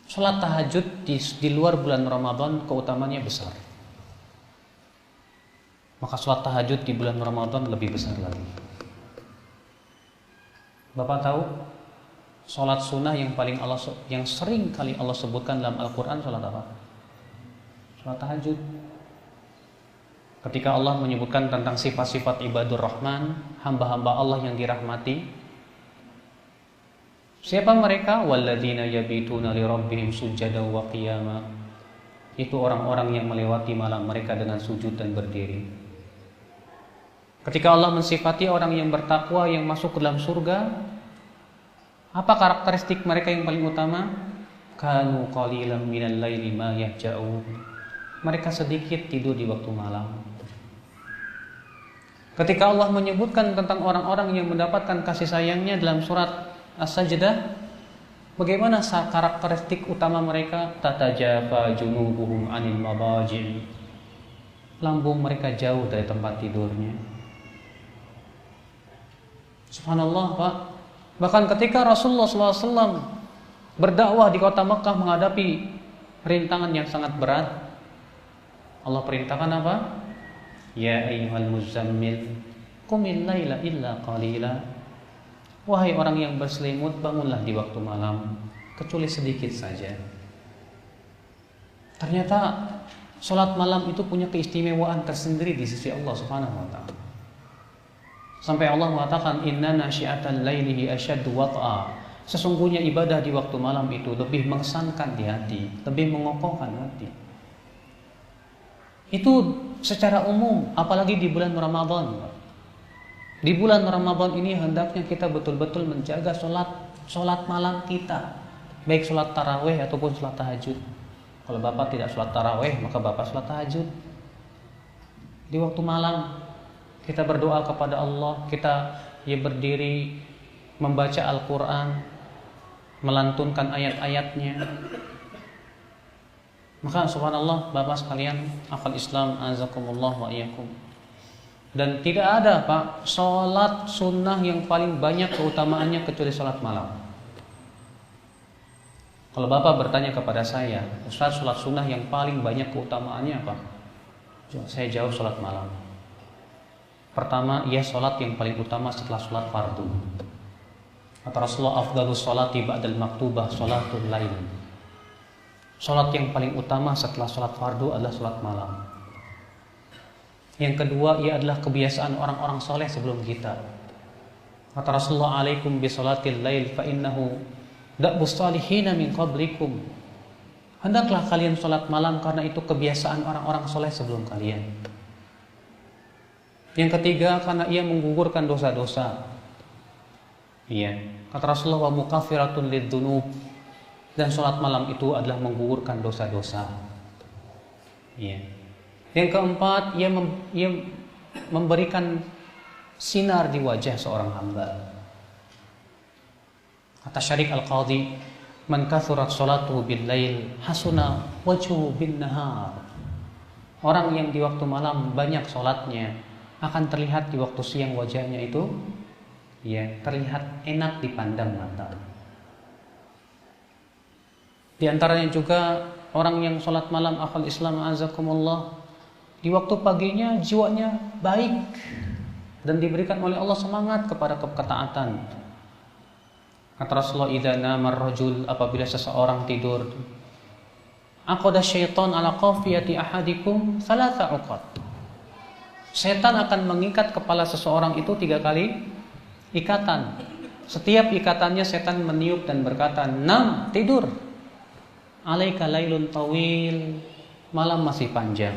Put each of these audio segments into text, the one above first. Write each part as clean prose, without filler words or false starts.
Salat tahajud di luar bulan Ramadan keutamaannya besar. Maka salat tahajud di bulan Ramadan lebih besar lagi. Bapak tahu salat sunnah yang sering kali Allah sebutkan dalam Al-Quran salat apa? Salat tahajud. Ketika Allah menyebutkan tentang sifat-sifat ibadur rahman, hamba-hamba Allah yang dirahmati, siapa mereka? Walladzina yabituna li rabbihim sujada wa qiyama. Itu orang-orang yang melewati malam mereka dengan sujud dan berdiri. Ketika Allah mensifati orang yang bertakwa yang masuk ke dalam surga, apa karakteristik mereka yang paling utama? Kanu qalilan minal laili ma yahja'un. Mereka sedikit tidur di waktu malam. Ketika Allah menyebutkan tentang orang-orang yang mendapatkan kasih sayangnya dalam surat As-Sajdah, bagaimana karakteristik utama mereka? Tatajafa junubuhum anil mabaji'. Lambung mereka jauh dari tempat tidurnya. Subhanallah, Pak. Bahkan ketika Rasulullah SAW berdakwah di kota Mekah menghadapi rintangan yang sangat berat, Allah perintahkan apa? Ya ayyuhal muzammil qumil laila illa qalila. Wahai orang yang berselimut, bangunlah di waktu malam kecuali sedikit saja. Ternyata salat malam itu punya keistimewaan tersendiri di sisi Allah Subhanahu wa taala. Sampai Allah mengatakan inna nasyi'atal laili asyaddu wat'a. Sesungguhnya ibadah di waktu malam itu lebih mengesankan di hati, lebih mengokohkan hati. Itu secara umum, apalagi di bulan Ramadan. Di bulan Ramadan ini hendaknya kita betul-betul menjaga sholat malam kita, baik sholat tarawih ataupun sholat tahajud. Kalau Bapak tidak sholat tarawih, maka Bapak sholat tahajud. Di waktu malam kita berdoa kepada Allah, kita berdiri membaca Al-Quran, melantunkan ayat-ayatnya. Maka subhanallah, Bapak sekalian, akhwat Islam, azakumullah wa iyyakum. Dan tidak ada, Pak, salat sunnah yang paling banyak keutamaannya kecuali salat malam. Kalau Bapak bertanya kepada saya, Ustaz, salat sunnah yang paling banyak keutamaannya apa? Saya jawab salat malam. Pertama, ia salat yang paling utama setelah salat fardu. Kata Rasulullah, afdhalus salati ba'dal maktubah salatul lail. Salat yang paling utama setelah salat fardu adalah salat malam. Yang kedua, ia adalah kebiasaan orang-orang soleh sebelum kita. Kata Rasulullah, alaikum bi salatil lail fa innahu da'bus salihina min qablikum. Hendaklah kalian salat malam karena itu kebiasaan orang-orang soleh sebelum kalian. Yang ketiga, karena ia menggugurkan dosa-dosa. Iya, kata Rasulullah, wa mukaffiratun lidzunub. Dan sholat malam itu adalah menggugurkan dosa-dosa. Iya. Yang keempat, ia memberikan sinar di wajah seorang hamba. Kata Syarik Al-Qadhi, man kathurat sholatuhu bil lail hasuna wajhu bin nahar. Orang yang di waktu malam banyak sholatnya akan terlihat di waktu siang wajahnya itu terlihat enak dipandang mata. Di antaranya juga orang yang sholat malam, akhwal Islam azakumullah, di waktu paginya jiwanya baik dan diberikan oleh Allah semangat kepada ketaatan. Kata Rasulullah, idza nama ar-rajul, apabila seseorang tidur, aqada syaitan ala qafiyati ahadikum thalatha uqad. Setan akan mengikat kepala seseorang itu 3 kali ikatan. Setiap ikatannya setan meniup dan berkata, "Nam, tidur. Alaika lailun tawil, malam masih panjang.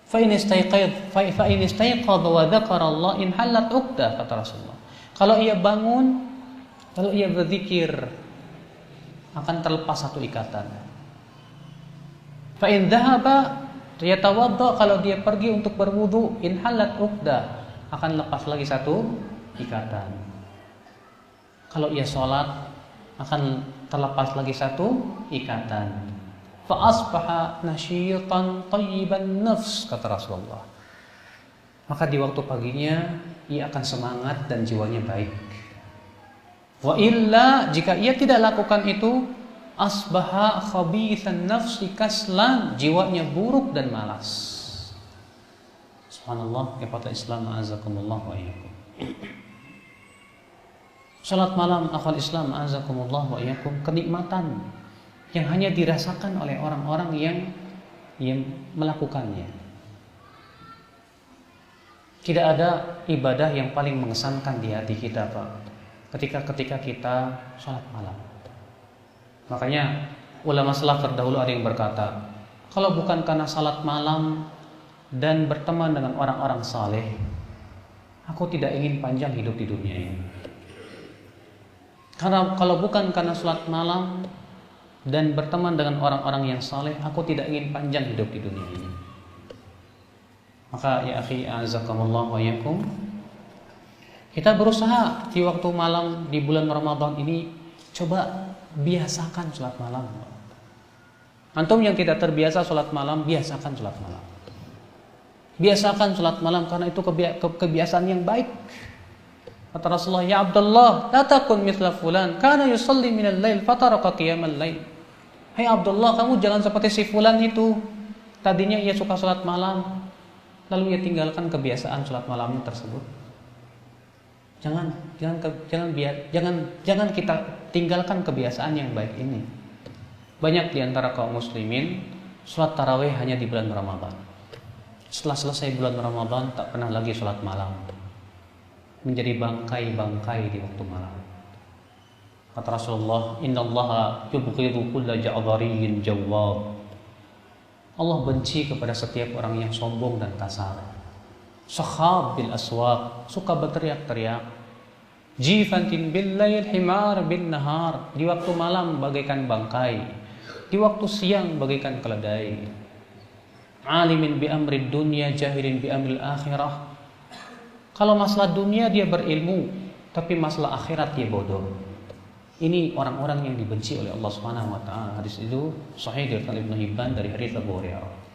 Fa in istayqadha wa dzakara Allah in halat uqdah," kata Rasulullah. Kalau ia bangun, kalau ia berzikir, akan terlepas 1 ikatan. Fa in dhahaba yatawadda, kalau dia pergi untuk berwudu, in halat uqdah, akan lepas lagi 1 ikatan. Kalau ia sholat, akan terlepas lagi 1 ikatan. Fa asbaha nasyitan thayyiban nafs, kata Rasulullah. Maka di waktu paginya ia akan semangat dan jiwanya baik. Wa illa, jika ia tidak lakukan itu, asbaha khabithan nafsi kaslan, jiwanya buruk dan malas. Subhanallah, ikhwatal Islam a'azakumullah wa iyyakum. Salat malam akhwal Islam a'azakumullah wa iyyakum, kenikmatan yang hanya dirasakan oleh orang-orang yang melakukannya. Tidak ada ibadah yang paling mengesankan di hati kita, Pak, ketika kita salat malam. Makanya ulama salaf terdahulu ada yang berkata, kalau bukan karena salat malam dan berteman dengan orang-orang saleh, aku tidak ingin panjang hidup di dunia ini. Karena kalau bukan karena salat malam dan berteman dengan orang-orang yang saleh, aku tidak ingin panjang hidup di dunia ini. Maka ya akhi a'azakumullah wa iyyakum, kita berusaha di waktu malam di bulan Ramadan ini, coba biasakan sholat malam. Antum yang tidak terbiasa sholat malam, biasakan sholat malam. Biasakan sholat malam karena itu kebiasaan yang baik. Kata Rasulullah, ya Abdullah, la takun mithla fulan, kana yusalli minal lail fataraka qiyamal lail. Hai Abdullah, kamu jangan seperti si fulan itu. Tadinya ia suka sholat malam, lalu ia tinggalkan kebiasaan sholat malamnya tersebut. Jangan kita tinggalkan kebiasaan yang baik ini. Banyak di antara kaum muslimin sholat tarawih hanya di bulan Ramadan. Setelah selesai bulan Ramadan tak pernah lagi sholat malam, menjadi bangkai-bangkai di waktu malam. Kata Rasulullah, innallaha yubghidu kulla ja'dhariyyin jawwab. Allah benci kepada setiap orang yang sombong dan kasar. Sakhab bil aswaq, suka berteriak-teriak. Jifantin bil lail himar bin nahar, di waktu malam bagaikan bangkai, di waktu siang bagaikan keledai. Alimin bi amri dunya, jahilin bi amri akhirah. Kalau masalah dunia dia berilmu, tapi masalah akhirat dia bodoh. Ini orang-orang yang dibenci oleh Allah Subhanahu wa taala. Hadis itu sahih dari Ibnu Hibban dari hadits Abu Hurairah.